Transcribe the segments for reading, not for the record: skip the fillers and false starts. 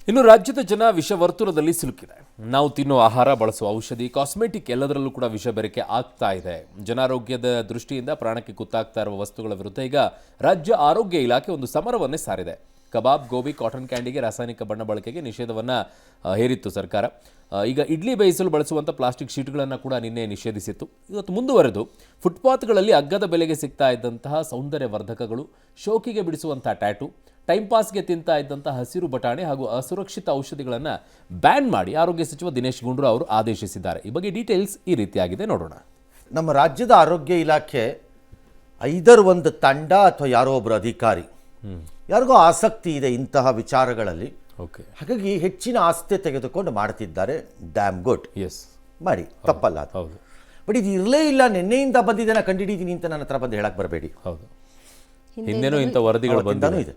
ಇನ್ನು ರಾಜ್ಯದ ಜನ ವಿಷವರ್ತುಲದಲ್ಲಿ ಸಿಲುಕಿದೆ. ನಾವು ತಿನ್ನೋ ಆಹಾರ, ಬಳಸುವ ಔಷಧಿ, ಕಾಸ್ಮೆಟಿಕ್ ಎಲ್ಲದರಲ್ಲೂ ಕೂಡ ವಿಷ ಬೆರಕೆ ಆಗ್ತಾ ಇದೆ. ಜನಾರೋಗ್ಯದ ದೃಷ್ಟಿಯಿಂದ ಪ್ರಾಣಕ್ಕೆ ಕುತ್ತಾಗ್ತಾ ಇರುವ ವಸ್ತುಗಳ ವಿರುದ್ಧ ಈಗ ರಾಜ್ಯ ಆರೋಗ್ಯ ಇಲಾಖೆ ಒಂದು ಸಮರವನ್ನೇ ಸಾರಿದೆ. ಕಬಾಬ್, ಗೋಬಿ, ಕಾಟನ್ ಕ್ಯಾಂಡಿಗೆ ರಾಸಾಯನಿಕ ಬಣ್ಣ ಬಳಕೆಗೆ ನಿಷೇಧವನ್ನು ಹೇರಿತ್ತು ಸರ್ಕಾರ. ಈಗ ಇಡ್ಲಿ ಬೇಯಿಸಲು ಬಳಸುವಂಥ ಪ್ಲಾಸ್ಟಿಕ್ ಶೀಟ್ಗಳನ್ನು ಕೂಡ ನಿನ್ನೆ ನಿಷೇಧಿಸಿತ್ತು. ಇವತ್ತು ಮುಂದುವರೆದು ಫುಟ್ಪಾತ್ಗಳಲ್ಲಿ ಅಗ್ಗದ ಬೆಲೆಗೆ ಸಿಗ್ತಾ ಇದ್ದಂತಹ ಸೌಂದರ್ಯವರ್ಧಕಗಳು, ಶೋಕಿಗೆ ಬಿಡಿಸುವಂಥ ಟ್ಯಾಟೂ, ಟೈಮ್ ಪಾಸ್ಗೆ ತಿಂತಾ ಇದ್ದಂತಹ ಹಸಿರು ಬಟಾಣಿ ಹಾಗೂ ಅಸುರಕ್ಷಿತ ಔಷಧಿಗಳನ್ನು ಬ್ಯಾನ್ ಮಾಡಿ ಆರೋಗ್ಯ ಸಚಿವ ದಿನೇಶ್ ಗುಂಡೂರಾವ್ ಅವರು ಆದೇಶಿಸಿದ್ದಾರೆ. ಈ ಬಗ್ಗೆ ಡೀಟೇಲ್ಸ್ ಈ ರೀತಿಯಾಗಿದೆ, ನೋಡೋಣ. ನಮ್ಮ ರಾಜ್ಯದ ಆರೋಗ್ಯ ಇಲಾಖೆ ಐದರ್ ಒಂದು ತಂಡ ಅಥವಾ ಯಾರೋ ಒಬ್ಬರು ಅಧಿಕಾರಿ ಯಾರಿಗೋ ಆಸಕ್ತಿ ಇದೆ ಇಂತಹ ವಿಚಾರಗಳಲ್ಲಿ, ಹಾಗಾಗಿ ಹೆಚ್ಚಿನ ಆಸ್ತಿ ತೆಗೆದುಕೊಂಡು ಮಾಡ್ತಿದ್ದಾರೆ. ಡ್ಯಾಮ್ ಗುಡ್, ಎಸ್, ಮಾಡಿ, ತಪ್ಪಲ್ಲ ಅದು. ಹೌದು, ಬಟ್ ಇದು ಇರಲೇ ಇಲ್ಲ, ನಿನ್ನೆಯಿಂದ ಬಂದಿದ್ದೇನೆ ಕಂಡುಹಿಡಿದೀನಿ ಅಂತ ನನ್ನ ಹತ್ರ ಬಂದು ಹೇಳಕ್ಕೆ ಬರಬೇಡಿ. ಹೌದು, ಹಿಂದೆನೂ ಇಂಥ ವರದಿಗಳು ಬಂದಿದೆ.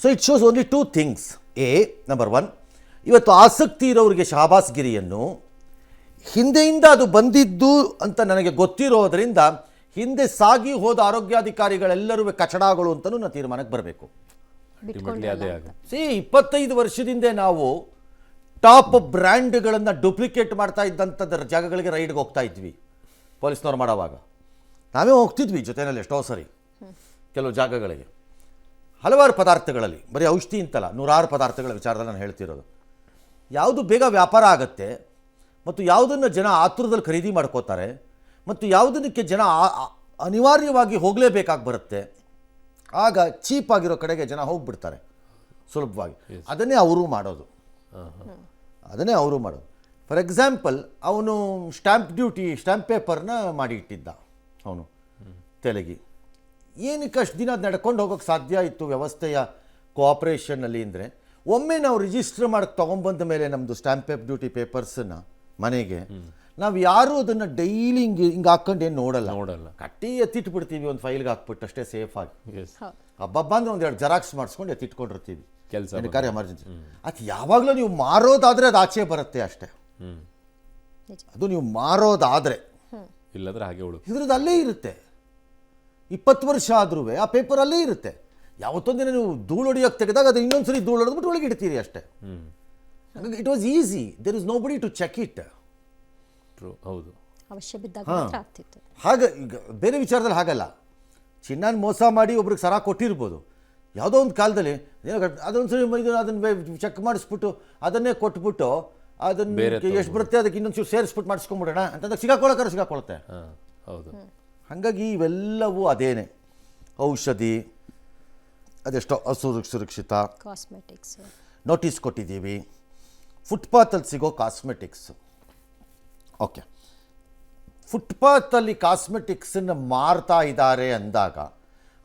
So it shows only two things. Number one, ಇವತ್ತು ಆಸಕ್ತಿ ಇರೋರಿಗೆ ಶಹಬಾಸ್ಗಿರಿಯನ್ನು ಹಿಂದೆಯಿಂದ ಅದು ಬಂದಿದ್ದು ಅಂತ ನನಗೆ ಗೊತ್ತಿರೋದರಿಂದ ಹಿಂದೆ ಸಾಗಿ ಹೋದ ಆರೋಗ್ಯಾಧಿಕಾರಿಗಳೆಲ್ಲರೂ ಕಚಡಗಳು ಅಂತಲೂ ನಾನು ತೀರ್ಮಾನಕ್ಕೆ ಬರಬೇಕು. 25 ವರ್ಷದಿಂದ ನಾವು ಟಾಪ್ ಬ್ರ್ಯಾಂಡ್ಗಳನ್ನು ಡೂಪ್ಲಿಕೇಟ್ ಮಾಡ್ತಾ ಇದ್ದಂಥದ್ದು ಜಾಗಗಳಿಗೆ ರೈಡ್ಗೆ ಹೋಗ್ತಾ ಇದ್ವಿ. ಪೊಲೀಸ್ನವ್ರು ಮಾಡೋವಾಗ ನಾವೇ ಹೋಗ್ತಿದ್ವಿ ಜೊತೆಯಲ್ಲಿ ಎಷ್ಟೋ ಸರಿ ಕೆಲವು ಜಾಗಗಳಿಗೆ. ಹಲವಾರು ಪದಾರ್ಥಗಳಲ್ಲಿ, ಬರೀ ಔಷಧಿ ಅಂತಲ್ಲ, ನೂರಾರು ಪದಾರ್ಥಗಳ ವಿಚಾರದಲ್ಲಿ ನಾನು ಹೇಳ್ತಿರೋದು. ಯಾವುದು ಬೇಗ ವ್ಯಾಪಾರ ಆಗುತ್ತೆ ಮತ್ತು ಯಾವುದನ್ನು ಜನ ಆತುರದಲ್ಲಿ ಖರೀದಿ ಮಾಡ್ಕೋತಾರೆ ಮತ್ತು ಯಾವುದಕ್ಕೆ ಜನ ಅನಿವಾರ್ಯವಾಗಿ ಹೋಗಲೇಬೇಕಾಗಿ ಬರುತ್ತೆ, ಆಗ ಚೀಪ್ ಆಗಿರೋ ಕಡೆಗೆ ಜನ ಹೋಗ್ಬಿಡ್ತಾರೆ ಸುಲಭವಾಗಿ. ಅದನ್ನೇ ಅವರು ಮಾಡೋದು. ಫಾರ್ ಎಕ್ಸಾಂಪಲ್, ಅವನು ಸ್ಟ್ಯಾಂಪ್ ಪೇಪರ್ನ ಮಾಡಿ ಇಟ್ಟಿದ್ದ ಅವನು ತೆಲಗಿ. ಏನಕ್ಕೆ ಅಷ್ಟು ದಿನ ಅದು ನಡ್ಕೊಂಡು ಹೋಗೋಕ್ಕೆ ಸಾಧ್ಯ ಇತ್ತು ವ್ಯವಸ್ಥೆಯ ಕೋಆಪ್ರೇಷನ್ನಲ್ಲಿ ಅಂದರೆ, ಒಮ್ಮೆ ನಾವು ರಿಜಿಸ್ಟರ್ ಮಾಡೋಕ್ಕೆ ತೊಗೊಂಬಂದ ಮೇಲೆ ನಮ್ಮದು ಸ್ಟ್ಯಾಂಪ್ ಪೇಪರ್ಸನ್ನು ಮನೆಗೆ ನಾವು ಯಾರೂ ಅದನ್ನು ಡೈಲಿ ಹಿಂಗೆ ಹಾಕ್ಕೊಂಡು ಏನು ನೋಡಲ್ಲ. ಕಟ್ಟಿ ಎತ್ತಿಟ್ಬಿಡ್ತೀವಿ, ಒಂದು ಫೈಲ್ಗೆ ಹಾಕ್ಬಿಟ್ಟು ಅಷ್ಟೇ ಸೇಫಾಗಿ. ಹಬ್ಬಬ್ಬ ಅಂದರೆ ಒಂದೆರಡು ಜೆರಾಕ್ಸ್ ಮಾಡಿಸ್ಕೊಂಡು ಎತ್ತಿಟ್ಕೊಂಡಿರ್ತೀವಿ ಕಾರ್ಯ ಎಮರ್ಜೆನ್ಸಿ. ಅದು ಯಾವಾಗಲೂ ನೀವು ಮಾರೋದಾದರೆ ಅದು ಆಚೆ ಬರುತ್ತೆ ಅಷ್ಟೇ. ಅದು ನೀವು ಮಾರೋದಾದರೆ, ಇಲ್ಲದ್ರೆ ಹಾಗೆ ಇದ್ರದ್ದು ಅಲ್ಲೇ ಇರುತ್ತೆ. 20 ವರ್ಷ ಆದ್ರೂ ಆ ಪೇಪರ್ ಅಲ್ಲೇ ಇರುತ್ತೆ. ಯಾವತ್ತೊಂದಿನ ನೀವು ಧೂಳು ಹೊಡಿಯೋಕ್ಕೆ ತೆಗೆದಾಗ ಅದು ಇನ್ನೊಂದ್ಸರಿ ಧೂಳು ಹೊಡೆದ್ಬಿಟ್ಟು ಒಳಗೆ ಇಡ್ತೀರಿ ಅಷ್ಟೇ. It was easy, there is nobody to check it. ಹೌದು, ಅವಶ್ಯ ಬಿದ್ದಾಗ ಆಗ್ತಿತ್ತು. ಹಾಗೆ ಈಗ ಬೇರೆ ವಿಚಾರದಲ್ಲಿ ಹಾಗಲ್ಲ. ಚಿನ್ನಾನ್ ಮೋಸ ಮಾಡಿ ಒಬ್ರಿಗೆ ಸರ ಕೊಟ್ಟಿರ್ಬೋದು ಯಾವುದೋ ಒಂದು ಕಾಲದಲ್ಲಿ, ಅದೊಂದ್ಸರಿ ಅದನ್ನು ಚೆಕ್ ಮಾಡಿಸ್ಬಿಟ್ಟು ಅದನ್ನೇ ಕೊಟ್ಬಿಟ್ಟು ಅದನ್ನು ಎಷ್ಟು ಬರುತ್ತೆ ಅದಕ್ಕೆ ಇನ್ನೊಂದು ಸೇರಿಸ್ಬಿಟ್ಟು ಮಾಡಿಸ್ಕೊಂಡ್ಬಿಡೋಣ ಅಂತಂದಾಗ ಸಿಗಾಕೊಳ್ಳುತ್ತೆ. ಹೌದು, ಹಾಗಾಗಿ ಇವೆಲ್ಲವೂ ಅದೇನೆ. ಔಷಧಿ, ಅದೆಷ್ಟೋ ಅಸುರಕ್ಷಿತ ಕಾಸ್ಮೆಟಿಕ್ಸ್ ನೋಟಿಸ್ ಕೊಟ್ಟಿದ್ದೀವಿ. ಫುಟ್ಪಾತಲ್ಲಿ ಸಿಗೋ ಕಾಸ್ಮೆಟಿಕ್ಸ್, ಓಕೆ, ಫುಟ್ಪಾತಲ್ಲಿ ಕಾಸ್ಮೆಟಿಕ್ಸನ್ನು ಮಾರ್ತಾ ಇದ್ದಾರೆ ಅಂದಾಗ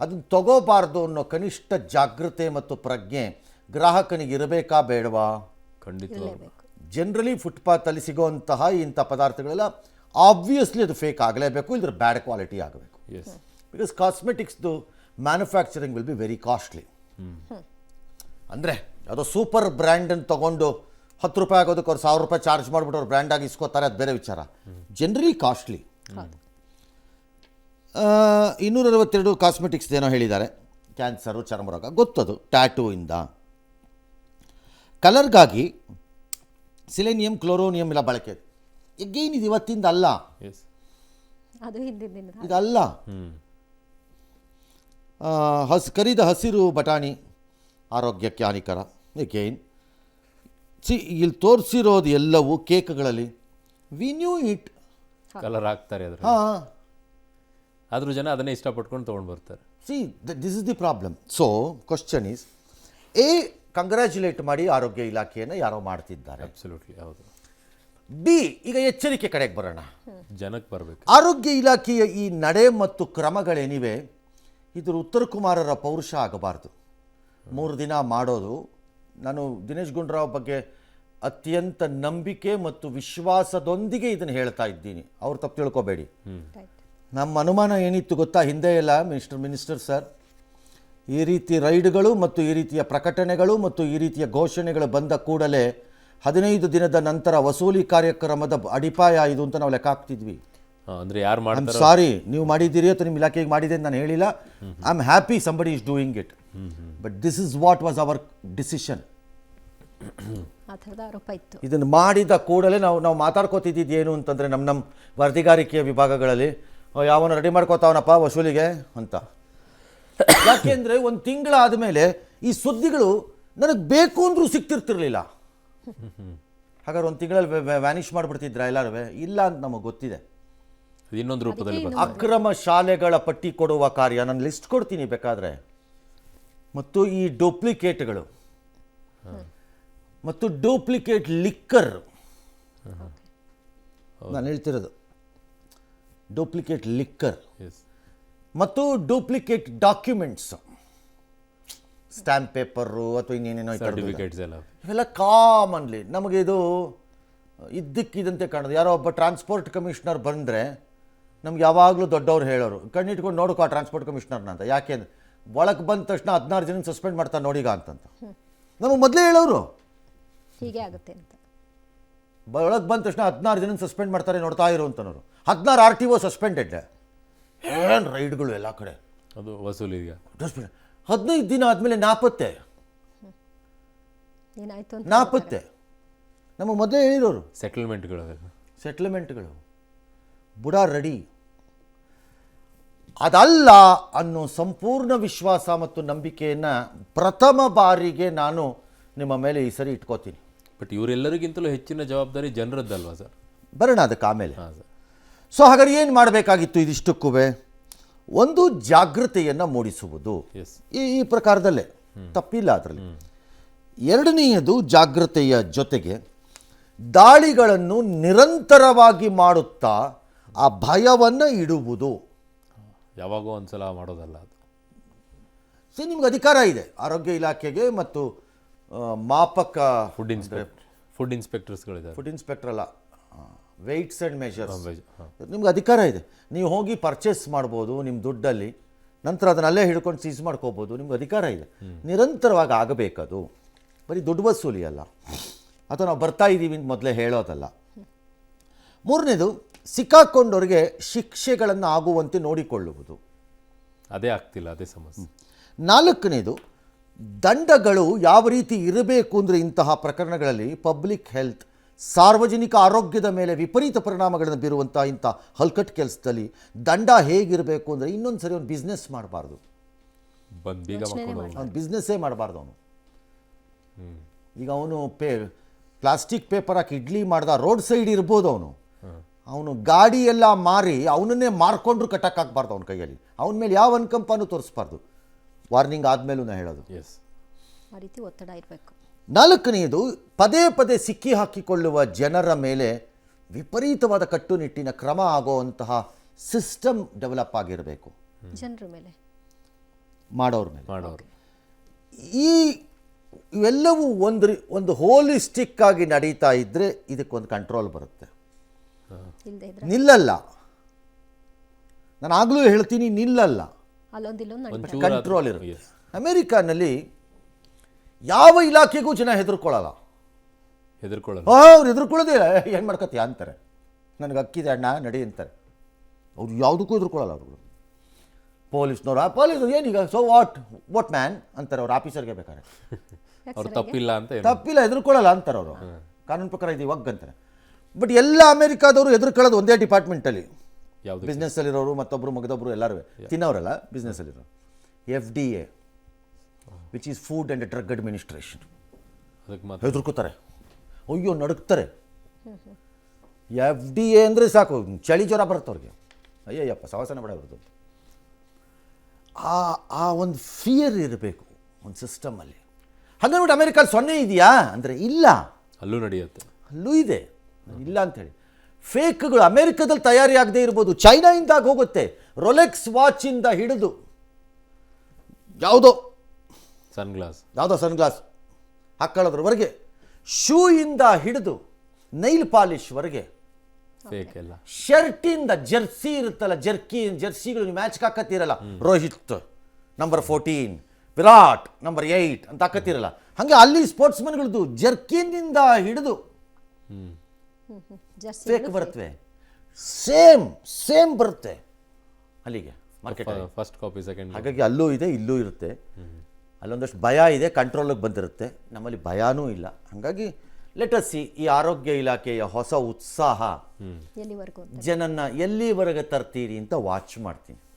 ಅದನ್ನು ತಗೋಬಾರ್ದು ಅನ್ನೋ ಕನಿಷ್ಠ ಜಾಗೃತೆ ಮತ್ತು ಪ್ರಜ್ಞೆ ಗ್ರಾಹಕನಿಗೆ ಇರಬೇಕಾ ಬೇಡವಾ? ಖಂಡಿತ. ಜನರಲಿ ಫುಟ್ಪಾತಲ್ಲಿ ಸಿಗೋಂತಹ ಇಂಥ ಪದಾರ್ಥಗಳೆಲ್ಲ ಆಬ್ವಿಯಸ್ಲಿ ಅದು ಫೇಕ್ ಆಗಲೇಬೇಕು, ಇಲ್ಲದ್ರೆ ಬ್ಯಾಡ್ ಕ್ವಾಲಿಟಿ ಆಗಬೇಕು. ಬಿಕಾಸ್ ಕಾಸ್ಮೆಟಿಕ್ಸ್ದು manufacturing will be very costly. ಅಂದರೆ ಯಾವುದೋ ಸೂಪರ್ ಬ್ರ್ಯಾಂಡನ್ನು ತೊಗೊಂಡು 10 ರೂಪಾಯಿ ಆಗೋದಕ್ಕೆ ಅವ್ರು 1000 ರೂಪಾಯಿ ಚಾರ್ಜ್ ಮಾಡಿಬಿಟ್ಟು ಅವ್ರು ಬ್ರ್ಯಾಂಡಾಗಿ ಇಸ್ಕೋತಾರೆ, ಅದು ಬೇರೆ ವಿಚಾರ. Generally costly. 262 ಕಾಸ್ಮೆಟಿಕ್ಸ್ ಏನೋ ಹೇಳಿದ್ದಾರೆ. ಕ್ಯಾನ್ಸರು, ಚರ್ಮರೋಗ ಗೊತ್ತದು, ಟ್ಯಾಟೂ ಇಂದ ಕಲರ್ಗಾಗಿ ಸಿಲೆನಿಯಂ, ಕ್ಲೋರೋನಿಯಂ ಎಲ್ಲ ಬಳಕೆ. ಎಗೇನ್ ಇದು ಇವತ್ತಿಂದ ಅಲ್ಲ, ಇದಲ್ಲ. ಕರಿದ ಹಸಿರು ಬಟಾಣಿ ಆರೋಗ್ಯಕ್ಕೆ ಹಾನಿಕರ. ಎಗೇನ್ ಇಲ್ಲಿ ತೋರಿಸಿರೋದು ಎಲ್ಲವೂ ಕೇಕ್ಗಳಲ್ಲಿ ವಿ ನ್ಯೂ ಇಟ್, ಕಲರ್ ಹಾಕ್ತಾರೆ, ಆದರೂ ಜನ ಅದನ್ನೇ ಇಷ್ಟಪಟ್ಕೊಂಡು ತೊಗೊಂಡು ಬರ್ತಾರೆ. This is the problem. So question is, congratulate ಮಾಡಿ ಆರೋಗ್ಯ ಇಲಾಖೆಯನ್ನು ಯಾರೋ ಮಾಡ್ತಿದ್ದಾರೆ. ಅಬ್ಸಲ್ಯೂಟ್ಲಿ, ಹೌದು. ಈಗ ಎಚ್ಚರಿಕೆ ಕಡೆಗೆ ಬರೋಣ. ಜನಕ್ಕೆ ಬರಬೇಕು. ಆರೋಗ್ಯ ಇಲಾಖೆಯ ಈ ನಡೆ ಮತ್ತು ಕ್ರಮಗಳೇನಿವೆ, ಇದ್ರ ಉತ್ತರ ಕುಮಾರರ ಪೌರುಷ ಆಗಬಾರ್ದು. 3 ದಿನ ಮಾಡೋದು. ನಾನು ದಿನೇಶ್ ಗುಂಡೂರಾವ್ ಬಗ್ಗೆ ಅತ್ಯಂತ ನಂಬಿಕೆ ಮತ್ತು ವಿಶ್ವಾಸದೊಂದಿಗೆ ಇದನ್ನು ಹೇಳ್ತಾ ಇದ್ದೀನಿ, ಅವ್ರು ತಪ್ಪು ತಿಳ್ಕೊಬೇಡಿ. ನಮ್ಮ ಅನುಮಾನ ಏನಿತ್ತು ಗೊತ್ತಾ ಹಿಂದೆ ಎಲ್ಲ, ಮಿನಿಸ್ಟರ್ ಸರ್, ಈ ರೀತಿ ರೈಡ್ಗಳು ಮತ್ತು ಈ ರೀತಿಯ ಪ್ರಕಟಣೆಗಳು ಮತ್ತು ಈ ರೀತಿಯ ಘೋಷಣೆಗಳು ಬಂದ ಕೂಡಲೇ 15 ದಿನದ ನಂತರ ವಸೂಲಿ ಕಾರ್ಯಕ್ರಮದ ಅಡಿಪಾಯ ಇದು ಅಂತ ನಾವು ಲೆಕ್ಕ ಹಾಕ್ತಿದ್ವಿ. ಅಂದರೆ ಯಾರು ಮಾಡ್ತಾರೆ, ಸಾರಿ ನೀವು ಮಾಡಿದ್ದೀರಿ ಅಥವಾ ನಿಮ್ಮ ಇಲಾಖೆಗೆ ಮಾಡಿದೆ ಅಂತ ನಾನು ಹೇಳಿಲ್ಲ. I am happy somebody is doing it, but this is what was our decision. ಆ ಥರದ ಆರೋಪ ಇತ್ತು. ಇದನ್ನು ಮಾಡಿದ ಕೂಡಲೇ ನಾವು ಮಾತಾಡ್ಕೋತಿದ್ದು ಏನು ಅಂತಂದರೆ ನಮ್ಮ ವರದಿಗಾರಿಕೆಯ ವಿಭಾಗಗಳಲ್ಲಿ ಯಾವನು ರೆಡಿ ಮಾಡ್ಕೋತಾವನಪ್ಪ ವಸೂಲಿಗೆ ಅಂತ. ಯಾಕೆಂದರೆ ಒಂದು ತಿಂಗಳಾದ ಮೇಲೆ ಈ ಸುದ್ದಿಗಳು ನನಗೆ ಬೇಕು ಅಂದರೂ ಸಿಗ್ತಿರ್ತಿರ್ಲಿಲ್ಲ. ಹಾಗಾದ್ರೆ ಒಂದು ತಿಂಗಳಲ್ಲಿ ವ್ಯಾನಿಷ್ ಮಾಡಿಬಿಡ್ತಿದ್ರ ಎಲ್ಲರೂ? ಇಲ್ಲ ಅಂತ ನಮಗೆ ಗೊತ್ತಿದೆ. ಇನ್ನೊಂದು ರೂಪದಲ್ಲಿ ಅಕ್ರಮ ಶಾಲೆಗಳ ಪಟ್ಟಿ ಕೊಡುವ ಕಾರ್ಯ ನಾನು ಲಿಸ್ಟ್ ಕೊಡ್ತೀನಿ ಬೇಕಾದರೆ. ಮತ್ತು ಈ ಡೂಪ್ಲಿಕೇಟ್ಗಳು ಮತ್ತು ಡೂಪ್ಲಿಕೇಟ್ ಲಿಕ್ಕರ್, ನಾನು ಹೇಳ್ತಿರೋದು ಡೂಪ್ಲಿಕೇಟ್ ಲಿಕ್ಕರ್ ಮತ್ತು ಡೂಪ್ಲಿಕೇಟ್ ಡಾಕ್ಯುಮೆಂಟ್ಸ್, ಸ್ಟ್ಯಾಂಪ್ ಪೇಪರು ಅಥವಾ ಇನ್ನೇನೇನೋ ಸರ್ಟಿಫಿಕೇಟ್ಸ್ ಎಲ್ಲ ಇವೆಲ್ಲ ಕಾಮನ್ಲಿ ನಮಗೆ ಇದು ಇದ್ದಕ್ಕಿದ್ದಂತೆ ಕಾಣೋದು. ಯಾರೋ ಒಬ್ಬ ಟ್ರಾನ್ಸ್ಪೋರ್ಟ್ ಕಮಿಷನರ್ ಬಂದರೆ ನಮ್ಗೆ ಯಾವಾಗಲೂ ದೊಡ್ಡವ್ರು ಹೇಳೋರು, ಕಣ್ಣಿಟ್ಕೊಂಡು ನೋಡೋಕೆ ಆ ಟ್ರಾನ್ಸ್ಪೋರ್ಟ್ ಕಮಿಷನರ್ನ ಅಂತ. ಯಾಕೆಂದ್ರೆ ಒಳಗೆ ಬಂದ ತಕ್ಷಣ 16 ಜನ ಸಸ್ಪೆಂಡ್ ಮಾಡ್ತಾರೆ ನೋಡೀಗ ಅಂತಂತ ನಮಗೆ ಮೊದಲೇ ಹೇಳೋರು. ಹೀಗೆ ಆಗುತ್ತೆ ಅಂತ. ಒಳಗೆ ಬಂದ ತಕ್ಷಣ 16 ಜನ ಸಸ್ಪೆಂಡ್ ಮಾಡ್ತಾರೆ ನೋಡ್ತಾ ಇರೋ ಅಂತನವರು. 16 RTO ಸಸ್ಪೆಂಡೆಡ್. ಏನು ರೈಡ್ಗಳು ಎಲ್ಲ ಕಡೆ. ಅದು ವಸೂಲಿಗೆ 15 ದಿನ ಆದಮೇಲೆ ನಾಪತ್ತೆ ಏನಾಯ್ತು ಅಂತ ನಾಪತ್ತೆ. ನಮಗೆ ಮೊದಲೇ ಹೇಳಿರೋರು ಸೆಟ್ಲ್ಮೆಂಟ್ಗಳು ಬುಡ ರೆಡಿ. ಅದಲ್ಲ ಅನ್ನೋ ಸಂಪೂರ್ಣ ವಿಶ್ವಾಸ ಮತ್ತು ನಂಬಿಕೆಯನ್ನು ಪ್ರಥಮ ಬಾರಿಗೆ ನಾನು ನಿಮ್ಮ ಮೇಲೆ ಈ ಸರಿ ಇಟ್ಕೋತೀನಿ. ಬಟ್ ಇವರೆಲ್ಲರಿಗಿಂತಲೂ ಹೆಚ್ಚಿನ ಜವಾಬ್ದಾರಿ ಜನರದ್ದಲ್ವಾ ಸರ್? ಬರೋಣ ಅದಕ್ಕೆ ಆಮೇಲೆ. ಹಾಂ ಸರ್. ಸೊ ಹಾಗಾದ್ರೆ ಏನು ಮಾಡಬೇಕಾಗಿತ್ತು ಇದಿಷ್ಟಕ್ಕೂ? ಒಂದು ಜಾಗೃತೆಯನ್ನು ಮೂಡಿಸುವುದು ಈ ಪ್ರಕಾರದಲ್ಲೇ ತಪ್ಪಿಲ್ಲ ಅದರಲ್ಲಿ. ಎರಡನೆಯದು ಜಾಗೃತೆಯ ಜೊತೆಗೆ ದಾಳಿಗಳನ್ನು ನಿರಂತರವಾಗಿ ಮಾಡುತ್ತಾ ಆ ಭಯವನ್ನು ಇಡುವುದು. ಯಾವಾಗೋ ಒಂದ್ಸಲ ಮಾಡೋದಲ್ಲ ಅದು. ಸೊ ನಿಮ್ಗೆ ಅಧಿಕಾರ ಇದೆ ಆರೋಗ್ಯ ಇಲಾಖೆಗೆ ಮತ್ತು ಮಾಪಕ ಫುಡ್ ಇನ್ಸ್ಪೆಕ್ಟರ್ಸ್ಗಳಿದ್ದಾರೆ. ಫುಡ್ ಇನ್ಸ್ಪೆಕ್ಟರ್ ಅಲ್ಲ, ವೆಯ್ಟ್ಸ್ ಆ್ಯಂಡ್ ಮೆಷರ್ಸ್. ನಿಮ್ಗೆ ಅಧಿಕಾರ ಇದೆ. ನೀವು ಹೋಗಿ ಪರ್ಚೇಸ್ ಮಾಡ್ಬೋದು ನಿಮ್ಮ ದುಡ್ಡಲ್ಲಿ, ನಂತರ ಅದನ್ನಲ್ಲೇ ಹಿಡ್ಕೊಂಡು ಸೀಸ್ ಮಾಡ್ಕೋಬೋದು. ನಿಮ್ಗೆ ಅಧಿಕಾರ ಇದೆ. ನಿರಂತರವಾಗಿ ಆಗಬೇಕದು. ಬರೀ ದುಡ್ಡು ವಸೂಲಿ ಅಲ್ಲ, ಅಥವಾ ನಾವು ಬರ್ತಾ ಇದ್ದೀವಿ ಅಂತ ಮೊದಲೇ ಹೇಳೋದಲ್ಲ. ಮೂರನೇದು ಸಿಕ್ಕಾಕೊಂಡವ್ರಿಗೆ ಶಿಕ್ಷೆಗಳನ್ನು ಆಗುವಂತೆ ನೋಡಿಕೊಳ್ಳುವುದು. ಅದೇ ಆಗ್ತಿಲ್ಲ, ಅದೇ ಸಮಸ್ಯೆ. ನಾಲ್ಕನೇದು ದಂಡಗಳು ಯಾವ ರೀತಿ ಇರಬೇಕು ಅಂದರೆ ಇಂತಹ ಪ್ರಕರಣಗಳಲ್ಲಿ ಪಬ್ಲಿಕ್ ಹೆಲ್ತ್, ಸಾರ್ವಜನಿಕ ಆರೋಗ್ಯದ ಮೇಲೆ ವಿಪರೀತ ಪರಿಣಾಮಗಳನ್ನು ಬೀರುವಂಥ ಇಂಥ ಹಲ್ಕಟ್ ಕೆಲಸದಲ್ಲಿ ದಂಡ ಹೇಗಿರಬೇಕು ಅಂದರೆ ಇನ್ನೊಂದು ಸರಿ ಒಂದು ಬಿಸ್ನೆಸ್ ಮಾಡಬಾರ್ದು. ಅವನು ಬಿಸ್ನೆಸ್ಸೇ ಮಾಡಬಾರ್ದು ಅವನು. ಈಗ ಅವನು ಪ್ಲಾಸ್ಟಿಕ್ ಪೇಪರ್ ಹಾಕಿ ಇಡ್ಲಿ ಮಾಡ್ದ, ರೋಡ್ ಸೈಡ್ ಇರ್ಬೋದು ಅವನು ಗಾಡಿ ಎಲ್ಲ ಮಾರಿ ಅವನನ್ನೇ ಮಾರ್ಕೊಂಡ್ರು ಕಟ್ಟಕ್ಕಾಗಬಾರ್ದು ಅವನ ಕೈಯಲ್ಲಿ. ಅವನ ಮೇಲೆ ಯಾವ ಅನುಕಂಪನೂ ತೋರಿಸ್ಬಾರ್ದು. ವಾರ್ನಿಂಗ್ ಆದಮೇಲೂ ನಾ ಹೇಳೋದು ಆ ರೀತಿ ಒತ್ತಡ ಇರಬೇಕು. ನಾಲ್ಕನೆಯದು ಪದೇ ಪದೇ ಸಿಕ್ಕಿ ಹಾಕಿಕೊಳ್ಳುವ ಜನರ ಮೇಲೆ ವಿಪರೀತವಾದ ಕಟ್ಟುನಿಟ್ಟಿನ ಕ್ರಮ ಆಗುವಂತಹ ಸಿಸ್ಟಮ್ ಡೆವಲಪ್ ಆಗಿರಬೇಕು. ಜನರ ಮೇಲೆ, ಮಾಡೋರು. ಇವೆಲ್ಲವೂ ಒಂದು ಹೋಲಿಸ್ಟಿಕ್ ಆಗಿ ನಡೀತಾ ಇದ್ದರೆ ಇದಕ್ಕೊಂದು ಕಂಟ್ರೋಲ್ ಬರುತ್ತೆ. ನಿಲ್ಲಲ್ಲ, ನಾನು ಆಗಲೂ ಹೇಳ್ತೀನಿ, ನಿಲ್ಲಲ್ಲ, ಕಂಟ್ರೋಲ್ ಇರುತ್ತೆ. ಅಮೆರಿಕಾನಲ್ಲಿ ಯಾವ ಇಲಾಖೆಗೂ ಜನ ಹೆದರ್ಕೊಳ್ಳಲ್ಲ. ಅವ್ರು ಹೆದರ್ಕೊಳ್ಳೋದೇ ಇಲ್ಲ. ಏನು ಮಾಡ್ಕೊತೀಯ ಅಂತಾರೆ. ನನಗೆ ಅಕ್ಕಿದೆ ಅಣ್ಣ ನಡಿ ಅಂತಾರೆ. ಅವ್ರು ಯಾವುದಕ್ಕೂ ಹೆದರ್ಕೊಳ್ಳಲ್ಲ. ಅವ್ರುಗಳು ಪೊಲೀಸ್ನವ್ರು ಏನೀಗ ಸೊ ವಾಟ್ ಮ್ಯಾನ್ ಅಂತಾರೆ ಅವ್ರು ಆಫೀಸರ್ಗೆ ಬೇಕಾದ್ರೆ. ತಪ್ಪಿಲ್ಲ ಹೆದರ್ಕೊಳ್ಳಲ್ಲ ಅಂತಾರೆ ಅವರು. ಕಾನೂನು ಪ್ರಕಾರ ಇದು ಇವಾಗ ಅಂತಾರೆ. ಬಟ್ ಎಲ್ಲ ಅಮೆರಿಕಾದವರು ಹೆದರ್ಕೊಳ್ಳೋದು ಒಂದೇ ಡಿಪಾರ್ಟ್ಮೆಂಟಲ್ಲಿ. ಬಿಸ್ನೆಸ್ಸಲ್ಲಿರೋರು ಮತ್ತೊಬ್ಬರು ಮಗದೊಬ್ಬರು ಎಲ್ಲರೂ ತಿನ್ನೋರಲ್ಲ ಬಿಸ್ನೆಸ್ಸಲ್ಲಿರೋರು. FDA, which is food and drug administration. ಹೆದರ್ಕೋತಾರೆ, ಅಯ್ಯೋ ನಡುಕ್ತಾರೆ. FDA ಅಂದರೆ ಸಾಕು, ಚಳಿ ಜ್ವರ ಬರುತ್ತೆ ಅವ್ರಿಗೆ. ಅಯ್ಯಯ್ಯಪ್ಪ ಸವಾಸನ ಬೇಡ ಅವ್ರದ್ದು. ಆ ಒಂದು ಫಿಯರ್ ಇರಬೇಕು ಒಂದು ಸಿಸ್ಟಮಲ್ಲಿ. ಹಾಗಾಗ್ಬಿಟ್ಟು ಅಮೆರಿಕಲ್ಲಿ 0 ಇದೆಯಾ ಅಂದರೆ ಇಲ್ಲ, ಅಲ್ಲೂ ನಡೆಯುತ್ತೆ, ಅಲ್ಲೂ ಇದೆ, ಇಲ್ಲ ಅಂಥೇಳಿ. ಫೇಕ್ಗಳು ಅಮೆರಿಕದಲ್ಲಿ ತಯಾರಿ ಆಗದೆ ಇರ್ಬೋದು, ಚೈನಾಯಿಂದಾಗ ಹೋಗುತ್ತೆ. ರೊಲೆಕ್ಸ್ ವಾಚಿಂದ ಹಿಡಿದು ಯಾವುದೋ ಸನ್ಗ್ಲಾಸ್ ಹಾಕೊಳ್ಳೋದ್ರವರೆಗೆ, ಶೂ ಇಂದ ಹಿಡಿದು ನೈಲ್ ಪಾಲಿಶ್ವರೆಗೆ, ಶರ್ಟಿಂದ ಜರ್ಸಿ ಇರುತ್ತಲ್ಲ, ಜರ್ಸಿಗಳು ಮ್ಯಾಚ್ ಹಾಕತ್ತಿರಲ್ಲ, ರೋಹಿತ್ ನಂಬರ್ 14, ವಿರಾಟ್ ನಂಬರ್ 8 ಅಂತ ಹಾಕತ್ತಿರಲ್ಲ. ಹಾಗೆ ಅಲ್ಲಿ ಸ್ಪೋರ್ಟ್ಸ್ಮನ್ಗಳದ್ದು ಜರ್ಕಿನಿಂದ ಹಿಡಿದು ಫೇಕ್ ಬರುತ್ತವೆ. ಸೇಮ್ ಬರುತ್ತೆ ಅಲ್ಲಿಗೆ ಮಾರ್ಕೆಟ್. First copy, second. ಹಾಗಾಗಿ ಅಲ್ಲೂ ಇದೆ, ಇಲ್ಲೂ ಇರುತ್ತೆ. ಅಲ್ಲೊಂದಷ್ಟು ಭಯ ಇದೆ, ಕಂಟ್ರೋಲಿಗೆ ಬಂದಿರುತ್ತೆ. ನಮ್ಮಲ್ಲಿ ಭಯನೂ ಇಲ್ಲ. ಹಾಗಾಗಿ ಲೆಟಸ್ಸಿ ಈ ಆರೋಗ್ಯ ಇಲಾಖೆಯ ಹೊಸ ಉತ್ಸಾಹ ಎಲ್ಲಿವರೆಗೂ ಅಂತ ಜನನ್ನ ಎಲ್ಲಿವರೆಗೆ ತರ್ತೀರಿ ಅಂತ ವಾಚ್ ಮಾಡ್ತೀನಿ.